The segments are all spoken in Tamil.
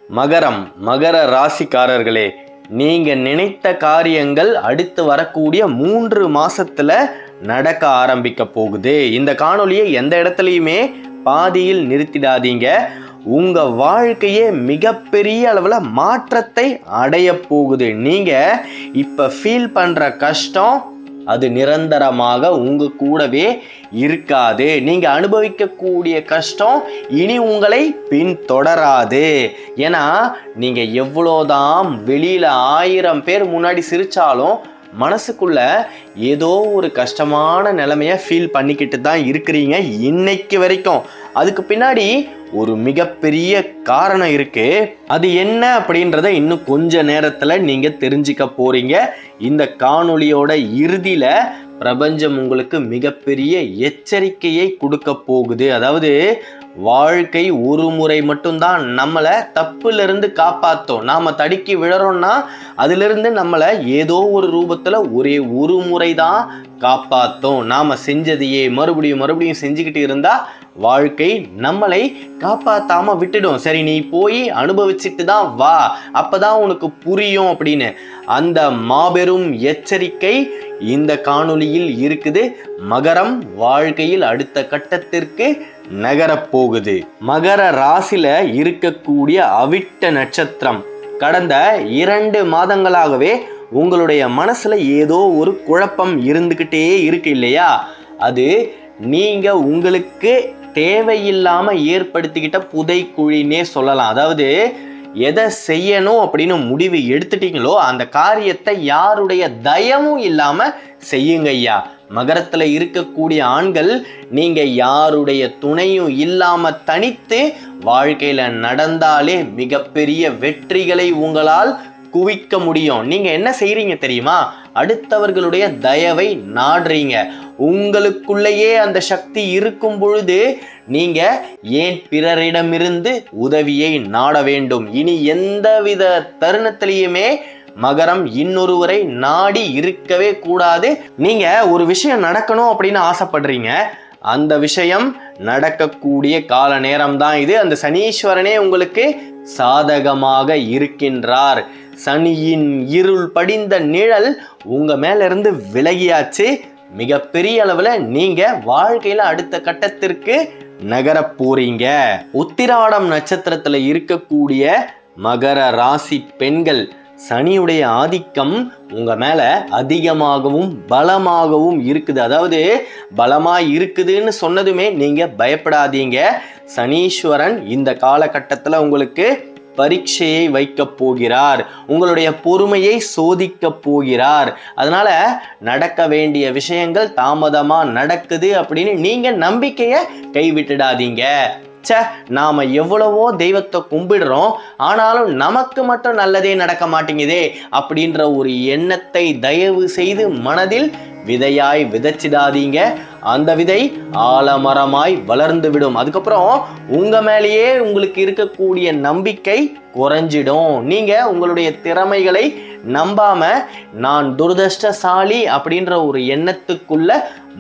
மகரம், மகர ராசிக்காரர்களே, நீங்க நினைத்த காரியங்கள் அடுத்து வரக்கூடிய 3 மாசத்துல நடக்க ஆரம்பிக்க போகுது. இந்த காணொலியை எந்த இடத்துலையுமே பாதியில் நிறுத்திடாதீங்க. உங்க வாழ்க்கையே மிகப்பெரிய அளவுல மாற்றத்தை அடைய போகுது. நீங்க இப்ப ஃபீல் பண்ற கஷ்டம் அது நிரந்தரமாக உங்க கூடவே இருக்காது. நீங்க அனுபவிக்கக்கூடிய கஷ்டம் இனி உங்களை பின்தொடராது. ஏன்னா நீங்க எவ்வளோதான் வெளியில 1000 பேர் முன்னாடி சிரிச்சாலும் மனசுக்குள்ள ஏதோ ஒரு கஷ்டமான நிலைமைய ஃபீல் பண்ணிக்கிட்டு தான் இருக்கிறீங்க இன்னைக்கு வரைக்கும். அதுக்கு பின்னாடி ஒரு மிகப்பெரிய காரணம் இருக்கு. அது என்ன அப்படின்றத இன்னும் கொஞ்ச நேரத்துல நீங்க தெரிஞ்சுக்க போறீங்க. இந்த காணொளியோட இறுதியில பிரபஞ்சம் உங்களுக்கு மிகப்பெரிய எச்சரிக்கையை கொடுக்க போகுது. அதாவது வாழ்க்கை ஒரு முறை மட்டும்தான் நம்மளை தப்புலேருந்து காப்பாற்றும். நாம் தடுக்கி விழறோம்னா அதிலிருந்து நம்மளை ஏதோ ஒரு ரூபத்தில் ஒரே ஒரு முறை தான் காப்பாற்றும். நாம் செஞ்சதையே மறுபடியும் செஞ்சுக்கிட்டு இருந்தால் வாழ்க்கை நம்மளை காப்பாற்றாமல் விட்டுடும். சரி, நீ போய் அனுபவிச்சுட்டு தான் வா, அப்போதான் உனக்கு புரியும் அப்படின்னு அந்த மாபெரும் எச்சரிக்கை இந்த காணொளியில் இருக்குது. மகரம் வாழ்க்கையில் அடுத்த கட்டத்திற்கு நகரப்போகுது. மகர ராசியில இருக்கக்கூடிய அவிட்ட நட்சத்திரம் கடந்த 2 மாதங்களாகவே உங்களுடைய மனசுல ஏதோ ஒரு குழப்பம் இருந்துகிட்டே இருக்கு இல்லையா? அது நீங்க உங்களுக்கு தேவையில்லாம ஏற்படுத்திக்கிட்ட புதைக்குழினே சொல்லலாம். அதாவது எதை செய்யணும் அப்படின்னு முடிவு எடுத்துட்டீங்களோ அந்த காரியத்தை யாருடைய தயவும் இல்லாம செய்யுங்க ஐயா. மகரத்துல இருக்கக்கூடிய ஆண்கள், நீங்க யாருடைய துணையும் இல்லாம தனித்து வாழ்க்கையில நடந்தாலே மிகப்பெரிய வெற்றிகளை உங்களால் குவிக்க முடியும். நீங்க என்ன செய்றீங்க தெரியுமா? அடுத்தவர்களுடைய தயவை நாடுறீங்க. உங்களுக்குள்ளேயே அந்த சக்தி இருக்கும் பொழுது நீங்க ஏன் பிறரிடமிருந்து உதவியை நாட வேண்டும்? இனி எந்தவித தருணத்திலையுமே மகரம் இன்னொருவரை நாடி இருக்கவே கூடாது. நீங்க ஒரு விஷயம் நடக்கணும் அப்படின்னு ஆசைப்படுறீங்க, அந்த விஷயம் நடக்கக்கூடிய கால நேரம் தான் இது. அந்த சனீஸ்வரனே உங்களுக்கு சாதகமாக இருக்கின்றார். சனியின் இருள் படிந்த நிழல் உங்க மேல இருந்து விலகியாச்சு. மிகப்பெரிய அளவுல நீங்க வாழ்க்கையில அடுத்த கட்டத்திற்கு நகர போறீங்க. உத்திராடம் நட்சத்திரத்துல இருக்கக்கூடிய மகர ராசி பெண்கள், சனியுடைய ஆதிக்கம் உங்க மேல அதிகமாகவும் பலமாகவும் இருக்குது. அதாவது பலமா இருக்குதுன்னு சொன்னதுமே நீங்க பயப்படாதீங்க. சனீஸ்வரன் இந்த காலகட்டத்துல உங்களுக்கு பரீட்சையை வைக்க போகிறார். உங்களுடைய பொறுமையை சோதிக்க போகிறார். அதனால நடக்க வேண்டிய விஷயங்கள் தாமதமா நடக்குது அப்படின்னு நீங்க நம்பிக்கையை கைவிட்டுடாதீங்க. நாம எவ்வளவோ தெய்வத்தை கும்பிடுறோம், ஆனாலும் நமக்கு மட்டும் நல்லதே நடக்க மாட்டேங்குதே அப்படின்ற ஒரு எண்ணத்தை தயவு செய்து மனதில் விதையாய் விதைச்சிடாதீங்க. அந்த விதை ஆலமரமாய் வளர்ந்து விடும். அதுக்கப்புறம் உங்க மேலேயே உங்களுக்கு இருக்கக்கூடிய நம்பிக்கை குறைஞ்சிடும். நீங்க உங்களுடைய திறமைகளை நம்பாம நான் துரதிர்ஷ்டசாலி அப்படின்ற ஒரு எண்ணத்துக்குள்ள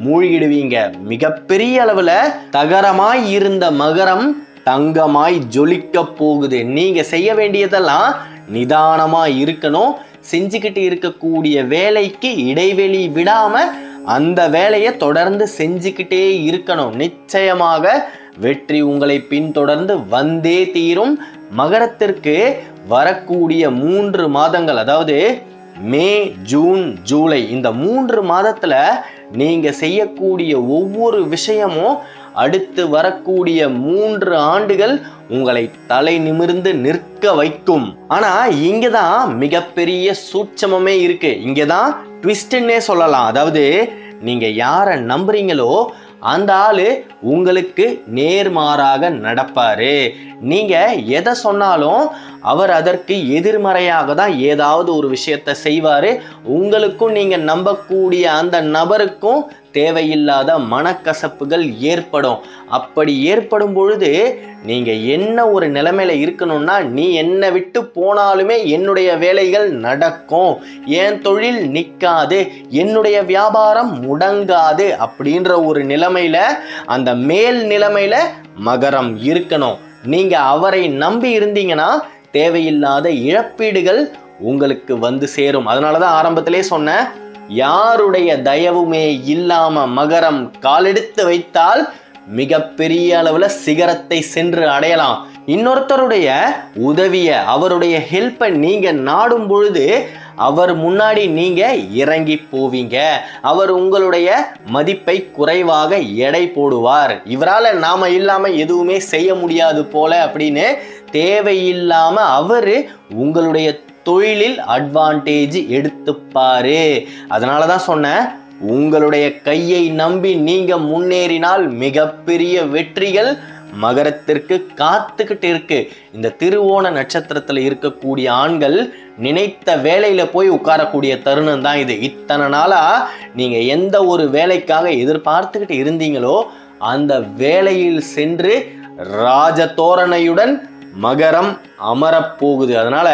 மூழ்கிடுவீங்க. மிகப்பெரிய அளவுல தகரமாய் இருந்த மகரம் தங்கமாய் ஜொலிக்க போகுது. நீங்க செய்ய வேண்டியதெல்லாம் நிதானமா இருக்கணும். செஞ்சுக்கிட்டு இருக்கக்கூடிய வேலைக்கு இடைவெளி விடாம அந்த வேலையை தொடர்ந்து செஞ்சுக்கிட்டே இருக்கணும். நிச்சயமாக வெற்றி உங்களை பின்தொடர்ந்து வந்தே தீரும். மகரத்திற்கு வரக்கூடிய 3 மாதங்கள், அதாவது மே, ஜூன், ஜூலை, இந்த 3 மாதத்துல நீங்க செய்யக்கூடிய ஒவ்வொரு விஷயமும் அடுத்து வரக்கூடிய 3 ஆண்டுகள் உங்களை தலை நிமிர்ந்து நிற்க வைக்கும். ஆனா இங்கதான் மிகப்பெரிய சூட்சமே இருக்கு. இங்கதான் ட்விஸ்ட்னே சொல்லலாம். அதாவது நீங்க யாரை நம்புறீங்களோ அந்த ஆளு உங்களுக்கு நேர்மாறாக நடப்பாரு. நீங்க எதை சொன்னாலும் அவர் அதற்கு எதிர்மறையாக தான் ஏதாவது ஒரு விஷயத்தை செய்வாரு. உங்களுக்கும் நீங்க நம்பக்கூடிய அந்த நபருக்கும் தேவையில்லாத மனக்கசப்புகள் ஏற்படும். அப்படி ஏற்படும் பொழுது நீங்க என்ன ஒரு நிலைமையில இருக்கணும்னா, நீ என்னை விட்டு போனாலுமே என்னுடைய வேலைகள் நடக்கும், என் தொழில் நிற்காது, என்னுடைய வியாபாரம் முடங்காது அப்படின்ற ஒரு நிலைமையில, அந்த மேல் நிலைமையில மகரம் இருக்கணும். நீங்க அவரை நம்பி இருந்தீங்கன்னா தேவையில்லாத இழப்பீடுகள் உங்களுக்கு வந்து சேரும். அதனாலதான் ஆரம்பத்திலே சொன்ன, யாருடைய தயவுமே இல்லாம மகரம் காலெடுத்து வைத்தால் மிகப்பெரிய அளவுல சிகரத்தை சென்று அடையலாம். இன்னொருத்தருடைய உதவிய, அவருடைய ஹெல்ப்பை நீங்க நாடும் பொழுது அவர் முன்னாடி நீங்க இறங்கி போவீங்க. அவர் உங்களுடைய மதிப்பை குறைவாக எடை போடுவார். இவரால் நாம இல்லாம எதுவுமே செய்ய முடியாது போல அப்படின்னு தேவையில்லாம அவரு உங்களுடைய தொழிலில் அட்வான்டேஜ் எடுத்துப்பாரு. அதனாலதான் சொன்னேன், உங்களுடைய கையை நம்பி நீங்க முன்னேறினால் மிகப்பெரிய வெற்றிகள் மகரத்திற்கு காத்துக்கிட்டு இருக்கு. இந்த திருவோண நட்சத்திரத்துல இருக்கக்கூடிய ஆண்கள் நினைத்த வேலையில போய் உட்காரக்கூடிய தருணம் தான் இது. இத்தனை நாளா நீங்க எந்த ஒரு வேலைக்காக எதிர்பார்த்துக்கிட்டு இருந்தீங்களோ அந்த வேலையில் சென்று ராஜ தோரணையுடன் மகரம் அமரப்போகுது. அதனால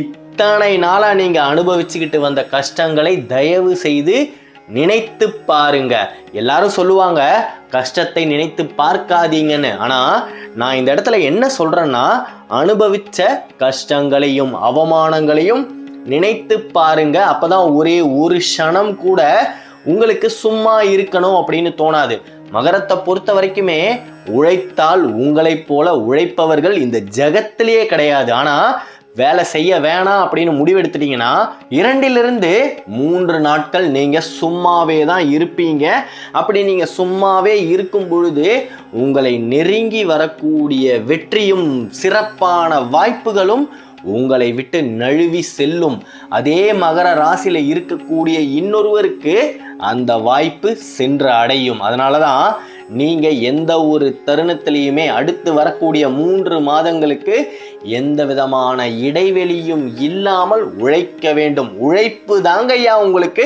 இத்தனை நாளா நீங்க அனுபவிச்சுக்கிட்டு வந்த கஷ்டங்களை தயவு செய்து நினைத்து பாருங்க. எல்லாரும் சொல்லுவாங்க கஷ்டத்தை நினைத்து பார்க்காதீங்கன்னு. ஆனா நான் இந்த இடத்துல என்ன சொல்றேன்னா, அனுபவிச்ச கஷ்டங்களையும் அவமானங்களையும் நினைத்து பாருங்க. அப்பதான் ஒரே ஒரு க்ஷணம் கூட உங்களுக்கு சும்மா இருக்கணும் அப்படின்னு தோணாது. மகரத்தை பொறுத்த வரைக்குமே உழைத்தால் உங்களைப் போல உழைப்பவர்கள் இந்த ஜகத்திலேயே கிடையாது. ஆனா வேலை செய்ய வேணாம் அப்படின்னு முடிவெடுத்துட்டீங்கன்னா 2 to 3 நாட்கள் நீங்க சும்மாவே தான் இருப்பீங்க. அப்படி நீங்க சும்மாவே இருக்கும் பொழுது உங்களை நெருங்கி வரக்கூடிய வெற்றியும் சிறப்பான வாய்ப்புகளும் உங்களை விட்டு நழுவி செல்லும். அதே மகர ராசியில இருக்கக்கூடிய இன்னொருவருக்கு அந்த வாய்ப்பு சென்று அடையும். அதனாலதான் நீங்க எந்த ஒரு தருணத்திலையுமே அடுத்து வரக்கூடிய 3 மாதங்களுக்கு எந்த விதமான இடைவெளியும் இல்லாமல் உழைக்க வேண்டும். உழைப்பு தாங்க ஐயா உங்களுக்கு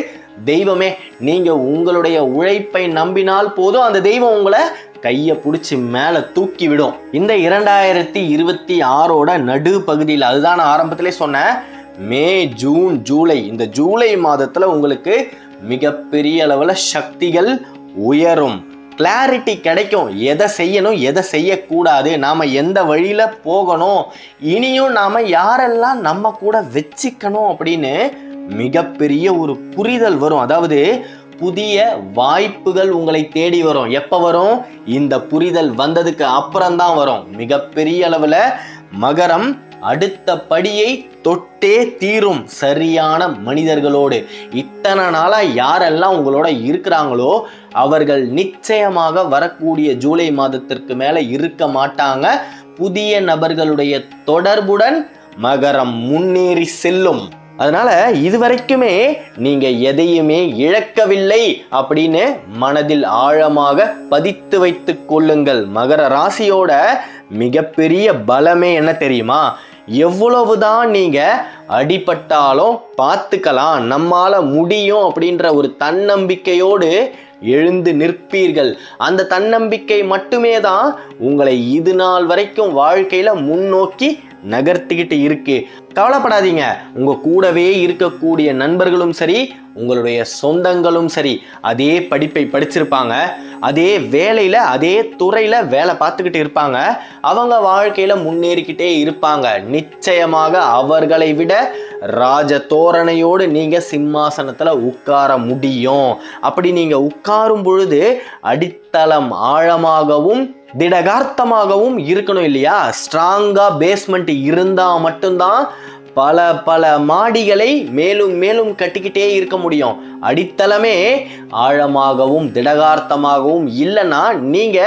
தெய்வமே. நீங்க உங்களுடைய உழைப்பை நம்பினால் போதும், அந்த தெய்வம் உங்களை கையை பிடிச்சி மேலே தூக்கி விடும். இந்த 2026 நடு பகுதியில், அதுதான் நான் ஆரம்பத்திலே சொன்னேன், மே, ஜூன், ஜூலை, இந்த ஜூலை மாதத்துல உங்களுக்கு மிகப்பெரிய அளவுல சக்திகள் உயரும், கிளாரிட்டி கிடைக்கும். எதை செய்யணும், எதை செய்யக்கூடாது, நாம எந்த வழியில போகணும், இனியும் நாம யாரெல்லாம் நம்ம கூட வச்சுக்கணும் அப்படின்னு மிகப்பெரிய ஒரு புரிதல் வரும். அதாவது புதிய வாய்ப்புகள் உங்களை தேடி வரும். எப்ப வரும்? இந்த புரிதல் வந்ததுக்கு அப்புறம்தான் வரும். மிகப்பெரிய அளவுல மகரம் அடுத்த படியை தொட்டே தீரும் சரியான மனிதர்களோடு. இத்தனை நாளா யாரெல்லாம் உங்களோட இருக்கிறாங்களோ அவர்கள் நிச்சயமாக வரக்கூடிய ஜூலை மாதத்திற்கு மேல இருக்க மாட்டாங்க. புதிய நபர்களுடைய தொடர்புடன் மகரம் முன்னேறி செல்லும். அதனால இதுவரைக்குமே நீங்க எதையுமே இழக்கவில்லை அப்படின்னு மனதில் ஆழமாக பதித்து வைத்துக் கொள்ளுங்கள். மகர ராசியோட மிகப்பெரிய பலமே என்ன தெரியுமா? எவ்வளவுதான் நீங்க அடிபட்டாலும் பார்த்துக்கலாம், நம்மால முடியும் அப்படின்ற ஒரு தன்னம்பிக்கையோடு எழுந்து நிற்பீர்கள். அந்த தன்னம்பிக்கை மட்டுமே தான் உங்களை இது நாள் வரைக்கும் வாழ்க்கையில முன்னோக்கி நகர்த்திக்கிட்டு இருக்கு. கவலைப்படாதீங்க, உங்க கூடவே இருக்கக்கூடிய நண்பர்களும் சரி, உங்களுடைய சொந்தங்களும் சரி, அதே படிப்பை படிச்சிருப்பாங்க, அதே வேலையில அதே துறையில வேலை பார்த்துக்கிட்டு இருப்பாங்க, அவங்க வாழ்க்கையில முன்னேறிக்கிட்டே இருப்பாங்க. நிச்சயமாக அவர்களை விட ராஜ தோரணையோடு நீங்க சிம்மாசனத்துல உட்கார முடியும். அப்படி நீங்க உட்காரும் பொழுது அடித்தளம் ஆழமாகவும் திடகார்த்தமாகவும் இருக்கணும் இல்லையா? ஸ்ட்ராங்கா பேஸ்மெண்ட் இருந்தா மட்டும்தான் பல பல மாடிகளை மேலும் மேலும் கட்டிக்கிட்டே இருக்க முடியும். அடித்தளமே ஆழமாகவும் திடகார்த்தமாகவும் இல்லைன்னா நீங்க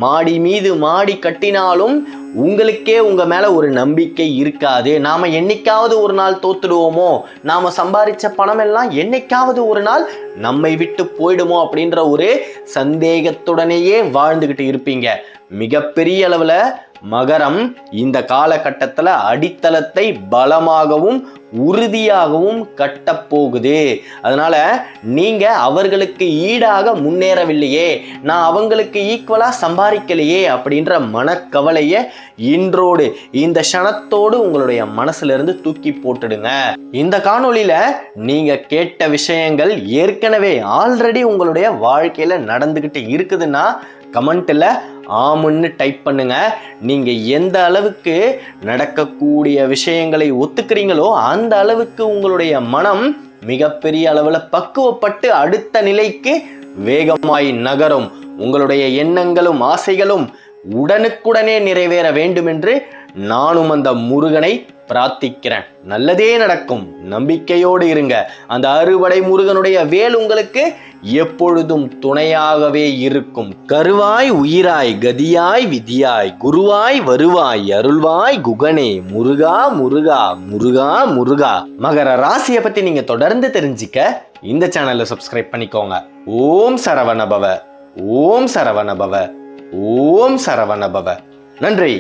மாடி மீது மாடி கட்டினாலும் உங்களுக்கே உங்க மேல ஒரு நம்பிக்கை இருக்காது. நாம என்னைக்காவது ஒரு நாள் தோத்துடுவோமோ, நாம சம்பாதிச்ச பணம் எல்லாம் என்னைக்காவது ஒரு நாள் நம்மை விட்டு போயிடுமோ அப்படின்ற ஒரு சந்தேகத்துடனேயே வாழ்ந்துகிட்டு இருப்பீங்க. மிகப்பெரிய அளவுல மகரம் இந்த காலகட்டத்தில் அடித்தளத்தை பலமாகவும் உறுதியாகவும் கட்டப்போகுது. அதனால நீங்க அவர்களுக்கு ஈடாக முன்னேறவில்லையே, நான் அவங்களுக்கு ஈக்குவலா சம்பாதிக்கலையே அப்படின்ற மனக்கவலையை இன்றோடு இந்த க்ஷணத்தோடு உங்களுடைய மனசுல இருந்து தூக்கி போட்டுடுங்க. இந்த காணொளியில நீங்க கேட்ட விஷயங்கள் ஏற்கனவே ஆல்ரெடி உங்களுடைய வாழ்க்கையில நடந்துகிட்டு இருக்குதுன்னா கமெண்ட்ல ஆமுன்னு டைப் பண்ணுங்க. நீங்க எந்த அளவுக்கு நடக்கக்கூடிய விஷயங்களை ஒத்துக்கிறீங்களோ அந்த அளவுக்கு உங்களுடைய மனம் மிகப்பெரிய அளவுல பக்குவப்பட்டு அடுத்த நிலைக்கு வேகமாய் நகரும். உங்களுடைய எண்ணங்களும் ஆசைகளும் உடனுக்குடனே நிறைவேற வேண்டும் என்று நானும் அந்த முருகனை பிரார்த்திக்கிறேன். நல்லதே நடக்கும், நம்பிக்கையோடு இருங்க. அந்த அறுபடை முருகனுடைய வேல் உங்களுக்கு எப்பொழுதும் துணையாகவே இருக்கும். கருவாய் உயிராய் கதியாய் விதியாய் குருவாய் வருவாய் அருள்வாய் குகனே முருகா முருகா முருகா முருகா. மகர ராசியை பத்தி நீங்க தொடர்ந்து தெரிஞ்சுக்க இந்த சேனலை சப்ஸ்கிரைப் பண்ணிக்கோங்க. ஓம் சரவணபவ, ஓம் சரவணபவ, ஓம் சரவணபவ. நன்றி.